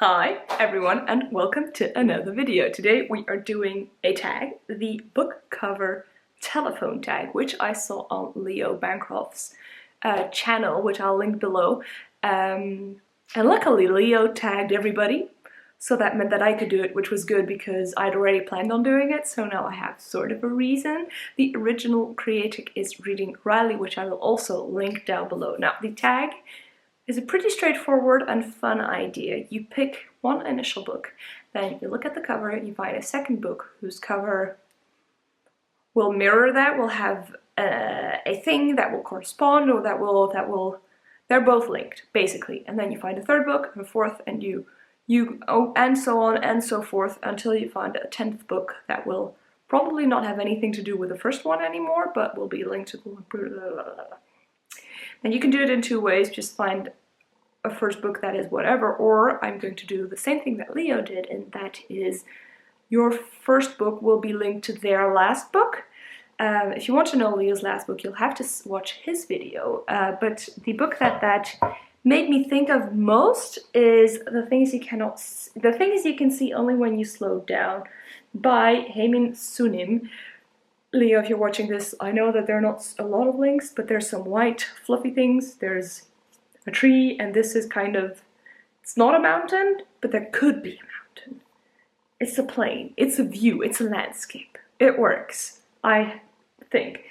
Hi everyone and welcome to another video. Today we are doing a tag, the book cover telephone tag, which I saw on Leo Bancroft's channel, which I'll link below. And luckily Leo tagged everybody, so that meant that I could do it, which was good because I'd already planned on doing it, so now I have sort of a reason. The original creator is reading Riley, which I will also link down below. Now the tag is a pretty straightforward and fun idea. You pick one initial book, then you look at the cover, you find a second book whose cover will mirror that, will have a thing that will correspond, or they're both linked, basically. And then you find a third book, and a fourth, and and so on and so forth until you find a 10th book that will probably not have anything to do with the first one anymore, but will be linked to the... And you can do it in two ways. Just find a first book that is whatever, or I'm going to do the same thing that Leo did, and that is your first book will be linked to their last book. If you want to know Leo's last book, you'll have to watch his video. But the book that made me think of most is The Things You Can See Only When You Slow Down by Haemin Sunim. Leo, if you're watching this, I know that there are not a lot of links, but there's some white fluffy things, there's a tree, and this is kind of, it's not a mountain, but there could be a mountain. It's a plain, it's a view, it's a landscape. It works, I think.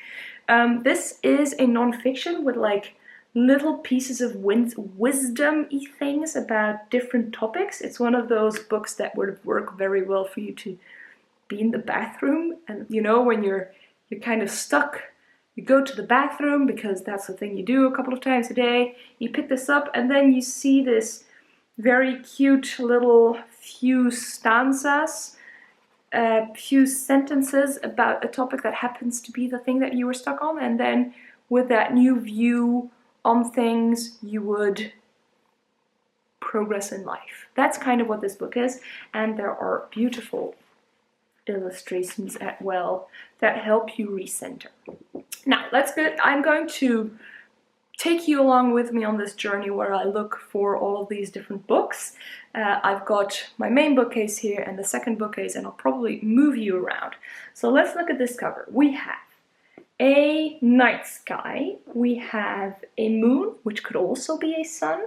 This is a non-fiction with like little pieces of wisdom-y things about different topics. It's one of those books that would work very well for you to be in the bathroom, and you know, when you're kind of stuck, you go to the bathroom because that's the thing you do a couple of times a day. You pick this up and then you see this very cute little few stanzas, few sentences about a topic that happens to be the thing that you were stuck on, and then with that new view on things you would progress in life. That's kind of what this book is, and there are beautiful illustrations as well that help you recenter. Now let's go. I'm going to take you along with me on this journey where I look for all of these different books. I've got my main bookcase here and the second bookcase, and I'll probably move you around. So let's look at this cover. We have a night sky, we have a moon, which could also be a sun.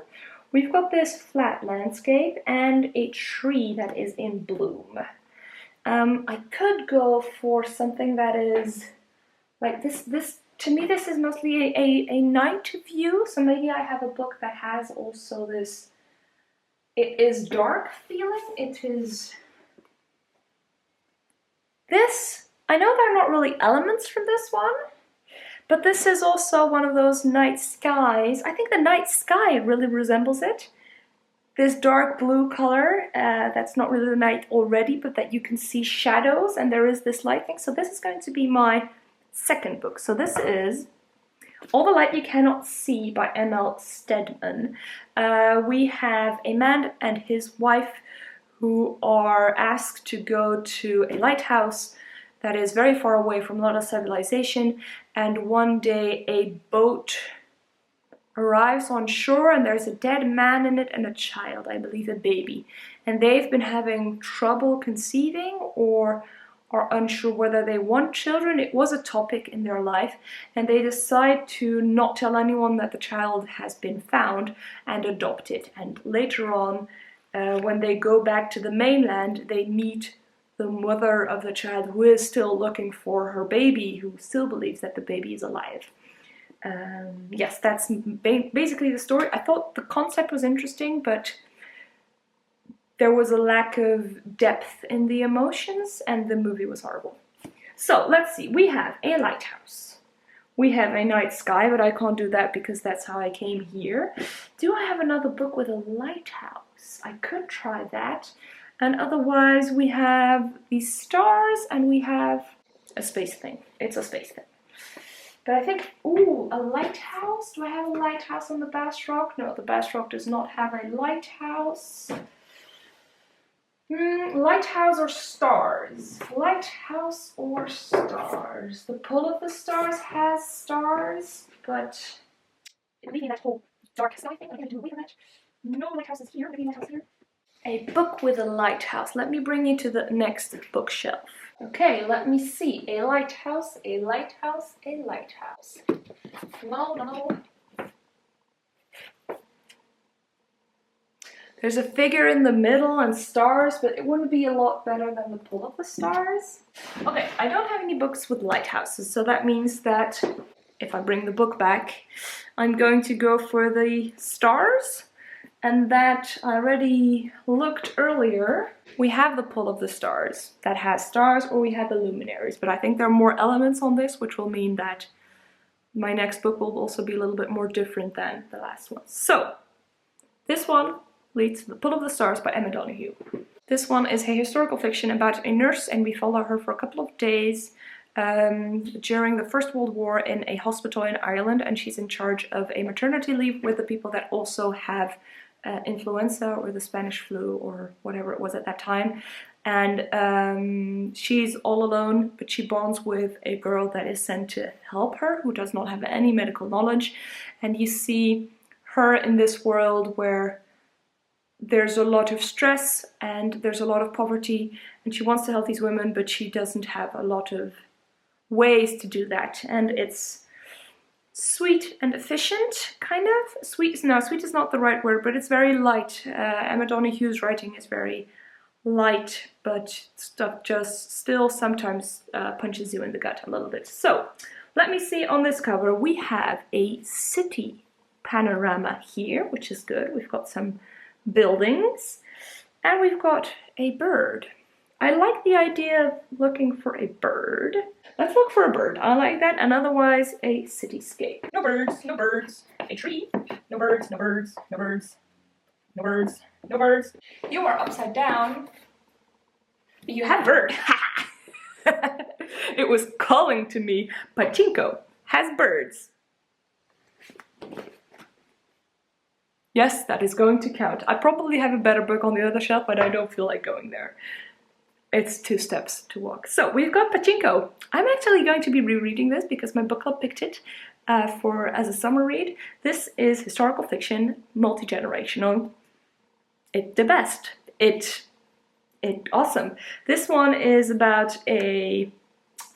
We've got this flat landscape and a tree that is in bloom. I could go for something that is like this. To me, this is mostly a night view, so maybe I have a book that has also this, it is dark feeling. It is this, I know there are not really elements from this one, but this is also one of those night skies. I think the night sky really resembles it. This dark blue color, that's not really the night already, but that you can see shadows and there is this light thing. So this is going to be my second book. So this is All the Light You Cannot See by ML Stedman. We have a man and his wife who are asked to go to a lighthouse that is very far away from a lot of civilization, and one day a boat arrives on shore and there's a dead man in it and a child, I believe a baby, and they've been having trouble conceiving or are unsure whether they want children. It was a topic in their life, and they decide to not tell anyone that the child has been found and adopt it. And later on, when they go back to the mainland, they meet the mother of the child, who is still looking for her baby, who still believes that the baby is alive. Yes, that's basically the story. I thought the concept was interesting, but there was a lack of depth in the emotions, and the movie was horrible. So let's see, we have a lighthouse. We have a night sky, but I can't do that because that's how I came here. Do I have another book with a lighthouse? I could try that. And otherwise we have the stars and we have a space thing. It's a space thing. But I think, ooh, a lighthouse? Do I have a lighthouse on the Bass Rock? No, the Bass Rock does not have a lighthouse. Lighthouse or stars? Lighthouse or stars? The Pull of the Stars has stars, but leaving that whole dark sky thing, I'm going to do away from that. No lighthouses here, maybe lighthouse here. A book with a lighthouse. Let me bring you to the next bookshelf. Okay, let me see. A lighthouse, a lighthouse, a lighthouse. No, no. There's a figure in the middle and stars, but it wouldn't be a lot better than the pull of the stars. Okay, I don't have any books with lighthouses, so that means that if I bring the book back, I'm going to go for the stars. And that I already looked earlier. We have the pull of the stars that has stars, or we have the luminaries, but I think there are more elements on this, which will mean that my next book will also be a little bit more different than the last one. So this one leads to The Pull of the Stars by Emma Donoghue. This one is a historical fiction about a nurse, and we follow her for a couple of days during the First World War in a hospital in Ireland, and she's in charge of a maternity leave with the people that also have influenza or the Spanish flu or whatever it was at that time. And she's all alone, but she bonds with a girl that is sent to help her, who does not have any medical knowledge. And you see her in this world where there's a lot of stress and there's a lot of poverty, and she wants to help these women, but she doesn't have a lot of ways to do that. And it's sweet and efficient, kind of. Sweet, no, sweet is not the right word, but it's very light. Emma Donoghue's writing is very light, but stuff just still sometimes punches you in the gut a little bit. So, let me see on this cover. We have a city panorama here, which is good. We've got some buildings, and we've got a bird. I like the idea of looking for a bird. Let's look for a bird. I like that. And otherwise, a cityscape. No birds, no birds. A tree. No birds, no birds, no birds. No birds, no birds. You are upside down. You have bird. It was calling to me. Pachinko has birds. Yes, that is going to count. I probably have a better book on the other shelf, but I don't feel like going there. It's 2 steps to walk. So we've got Pachinko. I'm actually going to be rereading this because my book club picked it as a summer read. This is historical fiction, multi-generational. It's the best. It's awesome. This one is about a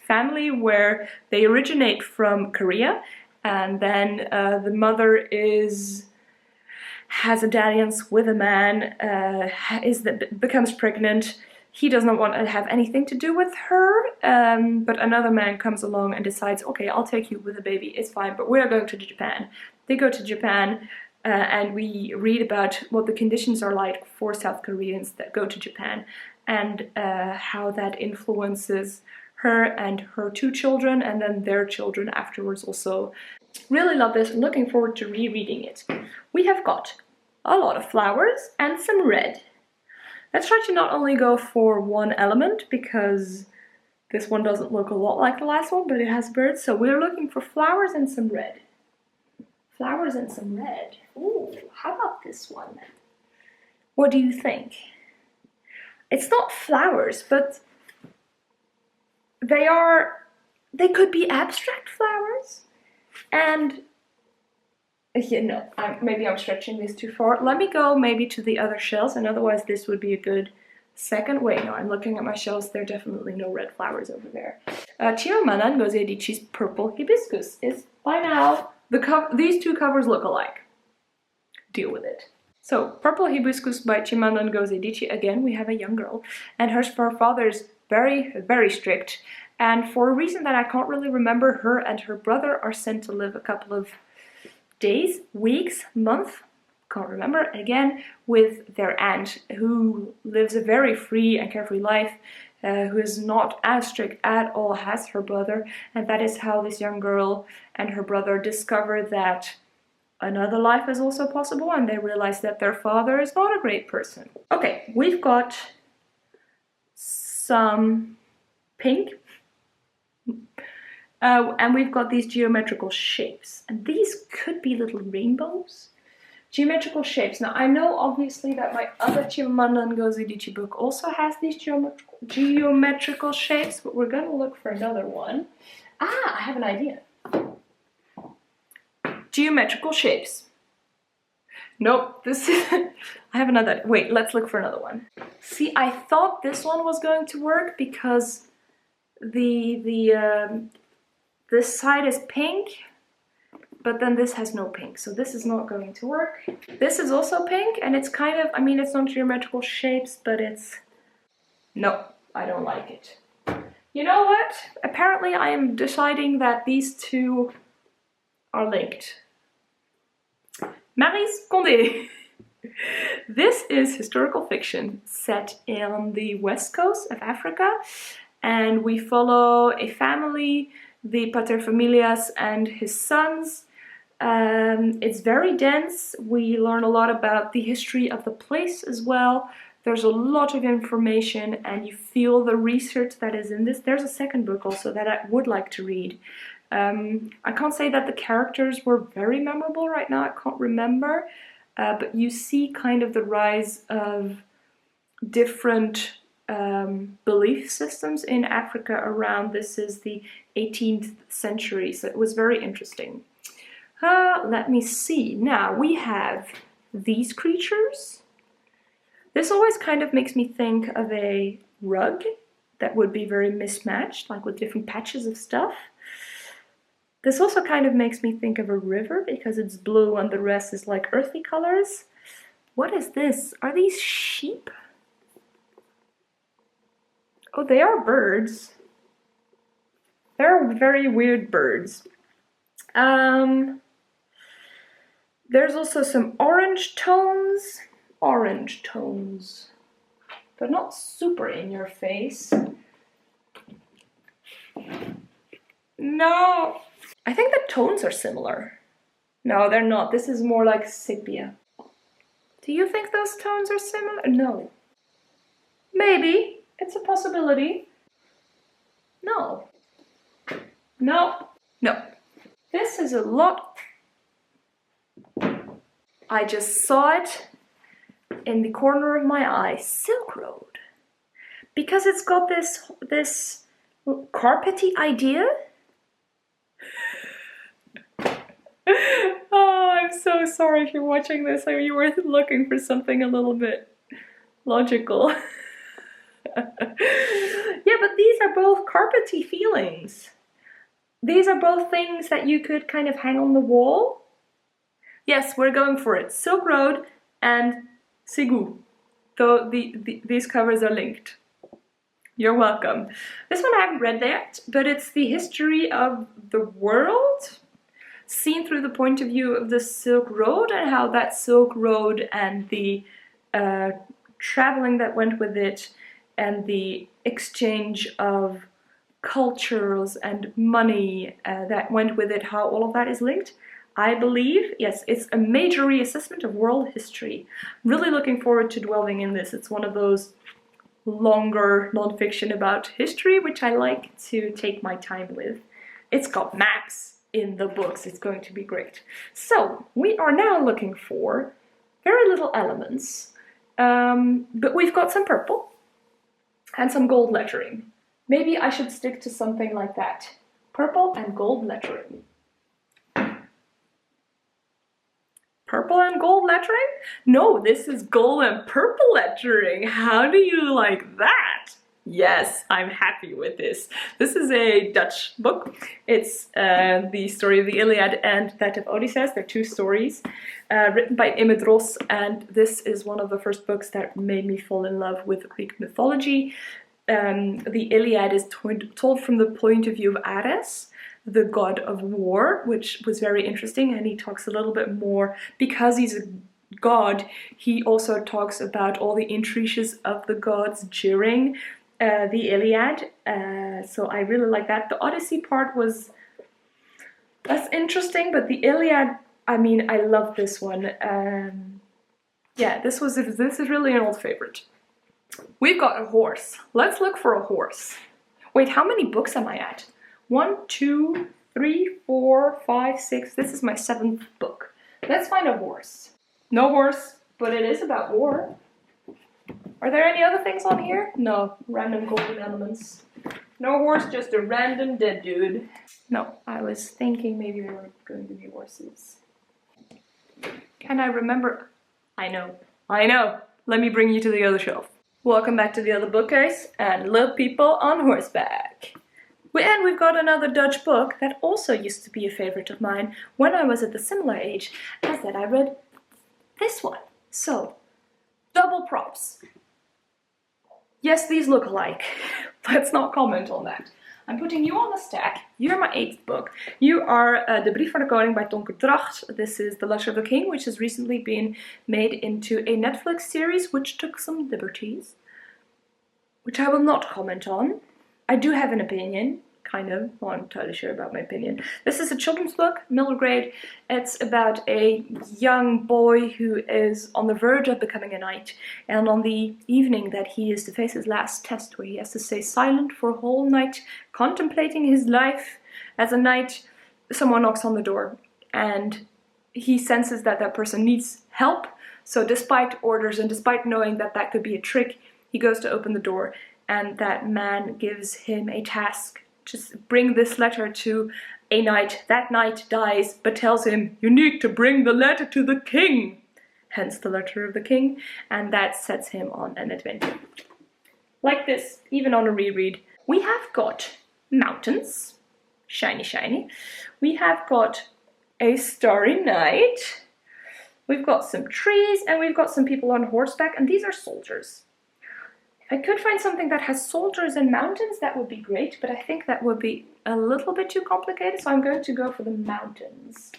family where they originate from Korea, and then the mother has a dalliance with a man, becomes pregnant. He does not want to have anything to do with her, but another man comes along and decides, okay, I'll take you with the baby, it's fine, but we're going to Japan. They go to Japan, and we read about what the conditions are like for South Koreans that go to Japan, and how that influences her and her 2 children, and then their children afterwards also. Really love this, looking forward to rereading it. We have got a lot of flowers and some red. Let's try to not only go for one element, because this one doesn't look a lot like the last one, but it has birds. So we're looking for flowers and some red. Flowers and some red. Ooh, how about this one? What do you think? It's not flowers, but they could be abstract flowers. And you know, maybe I'm stretching this too far. Let me go maybe to the other shelves, and otherwise this would be a good second. Wait, no, I'm looking at my shelves. There are definitely no red flowers over there. Chimamanda Ngozi Adichie's Purple Hibiscus is by now these 2 covers look alike. Deal with it. So, Purple Hibiscus by Chimamanda Ngozi Adichie. Again, we have a young girl, and her father is very, very strict. And for a reason that I can't really remember, her and her brother are sent to live a couple of days, weeks, month, can't remember, again, with their aunt, who lives a very free and carefree life, who is not as strict at all as her brother. And that is how this young girl and her brother discover that another life is also possible, and they realize that their father is not a great person. Okay, we've got some pink, and we've got these geometrical shapes, and these could be little rainbows. Geometrical shapes. Now I know obviously that my other Chimamanda Ngozi Adichie book also has these geometrical shapes, but we're gonna look for another one. Ah, I have an idea. Geometrical shapes. Nope, this is... I have another... Wait, let's look for another one. See, I thought this one was going to work because this side is pink, but then this has no pink, so this is not going to work. This is also pink, and it's kind of... I mean, it's not geometrical shapes, but it's... No, I don't like it. You know what? Apparently I am deciding that these two are linked. Maryse, Condé. This is historical fiction set in the west coast of Africa, and we follow a family, the paterfamilias and his sons. It's very dense. We learn a lot about the history of the place as well. There's a lot of information, and you feel the research that is in this. There's a second book also that I would like to read. I can't say that the characters were very memorable right now, I can't remember, but you see kind of the rise of different belief systems in Africa around. This is the 18th century, so it was very interesting. Let me see. Now we have these creatures. This always kind of makes me think of a rug that would be very mismatched, like with different patches of stuff. This also kind of makes me think of a river because it's blue and the rest is like earthy colors. What is this? Are these sheep? Oh, they are birds. They're very weird birds. There's also some orange tones. Orange tones. They're not super in your face. No. I think the tones are similar. No, they're not. This is more like sepia. Do you think those tones are similar? No. Maybe. It's a possibility. No. No. No. This is a lot... I just saw it in the corner of my eye. Silk Road. Because it's got this carpety idea. Oh, I'm so sorry if you're watching this. I mean, you were looking for something a little bit logical. Yeah, but these are both carpety feelings. These are both things that you could kind of hang on the wall. Yes, we're going for it. Silk Road and Segou. Though these covers are linked. You're welcome. This one I haven't read yet, but it's the history of the world seen through the point of view of the Silk Road and how that Silk Road and the traveling that went with it and the exchange of cultures and money that went with it, how all of that is linked. I believe, yes, it's a major reassessment of world history. Really looking forward to dwelling in this. It's one of those longer non-fiction about history, which I like to take my time with. It's got maps in the books. It's going to be great. So we are now looking for very little elements, but we've got some purple and some gold lettering. Maybe I should stick to something like that. Purple and gold lettering. Purple and gold lettering? No, this is gold and purple lettering. How do you like that? Yes, I'm happy with this. This is a Dutch book. It's the story of the Iliad and that of Odysseus. They're two stories written by Imme Dros, and this is one of the first books that made me fall in love with Greek mythology. The Iliad is told from the point of view of Ares, the god of war, which was very interesting, and he talks a little bit more, because he's a god, he also talks about all the intricacies of the gods during the Iliad, so I really like that. The Odyssey part was less interesting, but the Iliad, I mean, I love this one. Yeah, this is really an old favorite. We've got a horse. Let's look for a horse. Wait, how many books am I at? 1, 2, 3, 4, 5, 6. This is my 7th book. Let's find a horse. No horse, but it is about war. Are there any other things on here? No, random golden elements. No horse, just a random dead dude. No, I was thinking maybe there were going to be horses. Can I remember? I know. Let me bring you to the other shelf. Welcome back to the other bookcase and Little People on Horseback. And we've got another Dutch book that also used to be a favorite of mine when I was at the similar age as that I read this one. So, double props. Yes, these look alike. Let's not comment on that. I'm putting you on the stack. You're my 8th book. You are De Brief voor de Koning by Tonke Dracht. This is The Lush of the King, which has recently been made into a Netflix series which took some liberties, which I will not comment on. I do have an opinion, kind of. Well, I'm entirely sure about my opinion. This is a children's book, middle grade. It's about a young boy who is on the verge of becoming a knight, and on the evening that he is to face his last test, where he has to stay silent for a whole night, contemplating his life as a knight, someone knocks on the door, and he senses that that person needs help. So despite orders and despite knowing that that could be a trick, he goes to open the door, and that man gives him a task. Just bring this letter to a knight. That knight dies, but tells him, you need to bring the letter to the king. Hence the letter of the king, and that sets him on an adventure. Like this, even on a reread. We have got mountains, shiny, shiny. We have got a starry night. We've got some trees, and we've got some people on horseback, and these are soldiers. If I could find something that has soldiers and mountains, that would be great, but I think that would be a little bit too complicated, so I'm going to go for the mountains.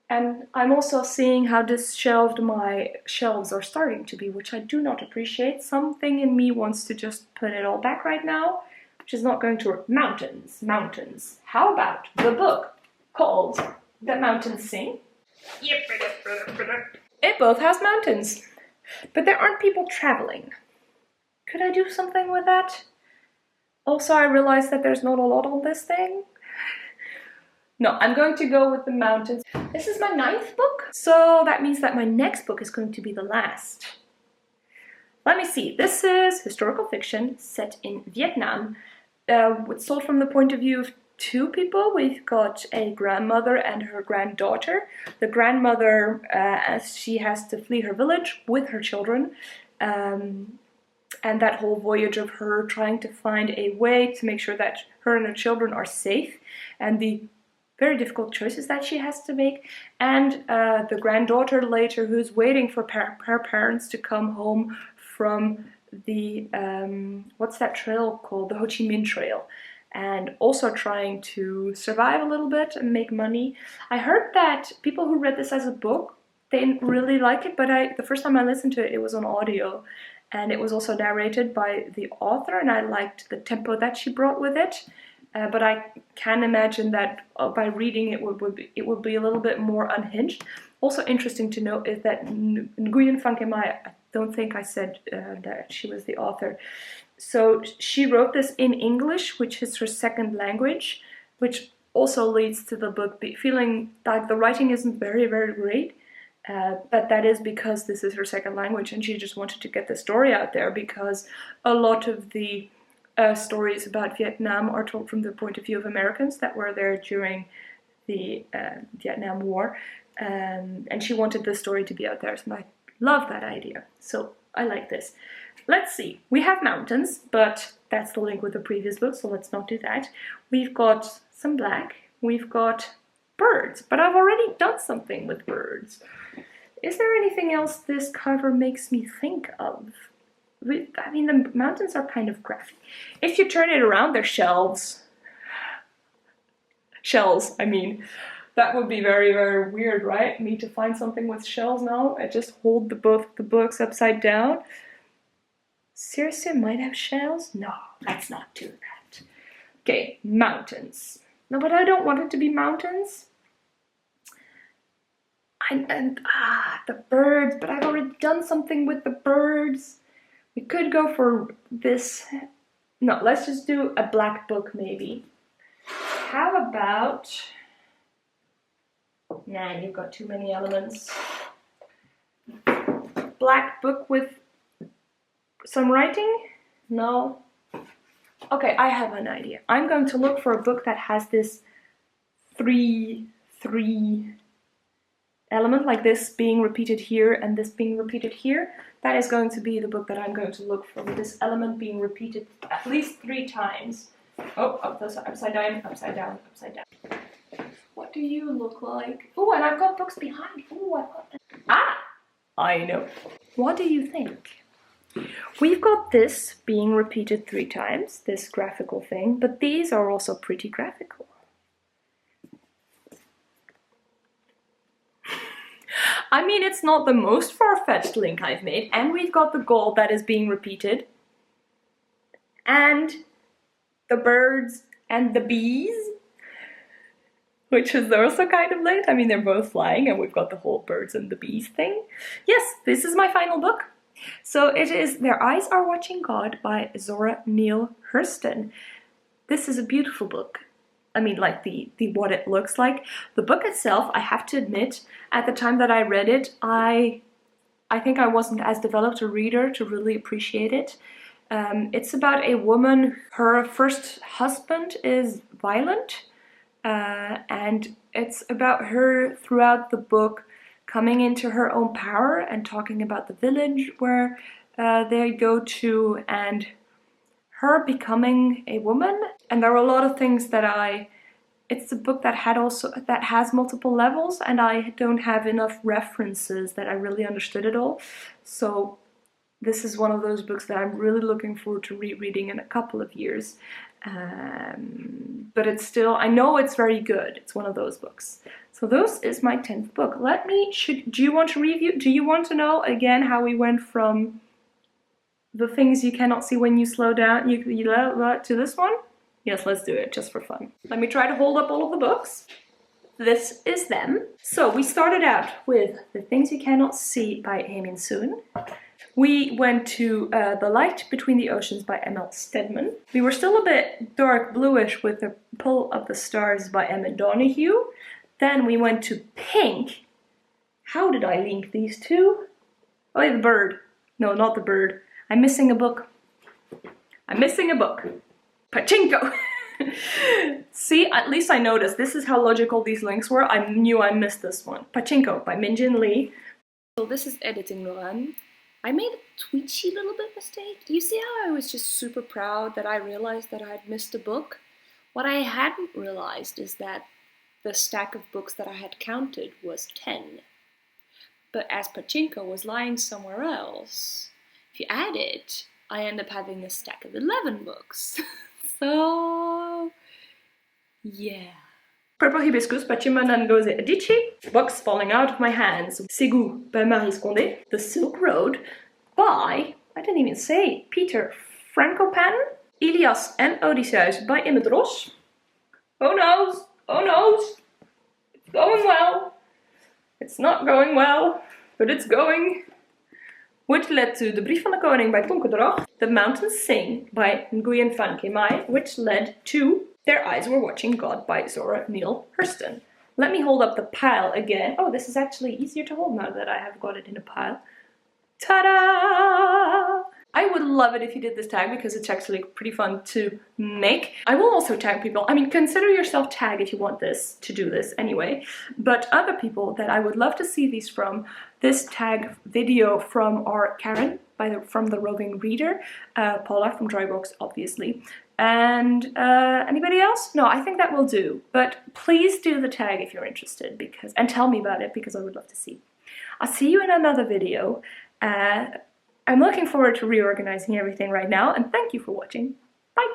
And I'm also seeing how disheveled my shelves are starting to be, which I do not appreciate. Something in me wants to just put it all back right now, which is not going to work. Mountains, mountains. How about the book called The Mountains Sing? It both has mountains, but there aren't people traveling. Could I do something with that? Also, I realized that there's not a lot on this thing. No, I'm going to go with the mountains. This is my 9th book, so that means that my next book is going to be the last. Let me see. This is historical fiction set in Vietnam. It's told from the point of view of 2 people. We've got a grandmother and her granddaughter. The grandmother, as she has to flee her village with her children, and that whole voyage of her trying to find a way to make sure that her and her children are safe, and the very difficult choices that she has to make, and the granddaughter later who's waiting for her parents to come home from the, what's that trail called? The Ho Chi Minh Trail, and also trying to survive a little bit and make money. I heard that people who read this as a book, they didn't really like it, but the first time I listened to it, it was on audio. And it was also narrated by the author, and I liked the tempo that she brought with it. But I can imagine that by reading it would be a little bit more unhinged. Also interesting to note is that Nguyen Phan Que Mai, I don't think I said that she was the author. So she wrote this in English, which is her second language, which also leads to the book feeling like the writing isn't very, very great. But that is because this is her second language, and she just wanted to get the story out there, because a lot of the stories about Vietnam are told from the point of view of Americans that were there during the Vietnam War, and she wanted the story to be out there, and I love that idea. So I like this. Let's see. We have mountains, but that's the link with the previous book, so let's not do that. We've got some black. We've got birds, but I've already done something with birds. Is there anything else this cover makes me think of? I mean, the mountains are kind of graphic. If you turn it around, they're shelves. Shells, I mean. That would be very, very weird, right? Me to find something with shells now. I just hold both the books upside down. Seriously, might have shells? No, let's not do that. Okay, mountains. No, but I don't want it to be mountains. The birds, but I've already done something with the birds. We could go for this. No, let's just do a black book maybe. How about... Nah, you've got too many elements. Black book with some writing? No. Okay, I have an idea. I'm going to look for a book that has this 3-3 element, like this being repeated here and this being repeated here, that is going to be the book that I'm going to look for, with this element being repeated at least 3 times. Oh, upside down, upside down, upside down. What do you look like? Oh, and I've got books behind. Oh, I've got them. Ah! I know. What do you think? We've got this being repeated 3 times, this graphical thing, but these are also pretty graphical. I mean, it's not the most far-fetched link I've made, and we've got the gold that is being repeated, and the birds and the bees, which is also kind of linked. I mean, they're both flying, and we've got the whole birds and the bees thing. Yes, this is my final book. So it is Their Eyes Are Watching God by Zora Neale Hurston. This is a beautiful book. I mean, like the what it looks like. The book itself, I have to admit, at the time that I read it, I think I wasn't as developed a reader to really appreciate it. It's about a woman, her first husband is violent, and it's about her throughout the book coming into her own power and talking about the village where they go to, and her becoming a woman. And there are a lot of things that it's a book that has multiple levels, and I don't have enough references that I really understood it all. So this is one of those books that I'm really looking forward to rereading in a couple of years. But it's still, I know it's very good. It's one of those books. So this is my 10th book. Do you want to review? Do you want to know again how we went from the things you cannot see when you slow down to this one? Yes, let's do it just for fun. Let me try to hold up all of the books. This is them. So we started out with The Things You Cannot See by Haemin Sunim. We went to The Light Between the Oceans by ML Stedman. We were still a bit dark bluish with The Pull of the Stars by Emma Donoghue. Then we went to Pink. How did I link these two? Oh, the bird. No, not the bird. I'm missing a book. I'm missing a book. Pachinko! See, at least I noticed. This is how logical these links were. I knew I missed this one. Pachinko by Min Jin Lee. So this is editing run. I made a twitchy little bit mistake. You see how I was just super proud that I realized that I had missed a book? What I hadn't realized is that the stack of books that I had counted was 10. But as Pachinko was lying somewhere else, if you add it, I end up having a stack of 11 books. So, yeah. Purple Hibiscus by Chimamanda and Ngozie Adichie. Books falling out of my hands. Segou by Maryse Condé. The Silk Road by, I didn't even say, Peter Frankopan. Ilias and Odysseus by Imme Dros. Oh noes, oh noes. It's going well. It's not going well, but it's going. Which led to De Brief van de Koning by Tonke Dracht. The Mountains Sing by Nguyen Phan Que Mai, which led to Their Eyes Were Watching God by Zora Neale Hurston. Let me hold up the pile again. Oh, this is actually easier to hold now that I have got it in a pile. Ta-da! I would love it if you did this tag because it's actually pretty fun to make. I will also tag people. I mean, consider yourself tagged if you want this, to do this anyway. But other people that I would love to see these from, this tag video from our Karen, from The Roving Reader, Paula from Drybox, obviously. And anybody else? No, I think that will do. But please do the tag if you're interested, and tell me about it because I would love to see. I'll see you in another video. I'm looking forward to reorganizing everything right now, and thank you for watching. Bye!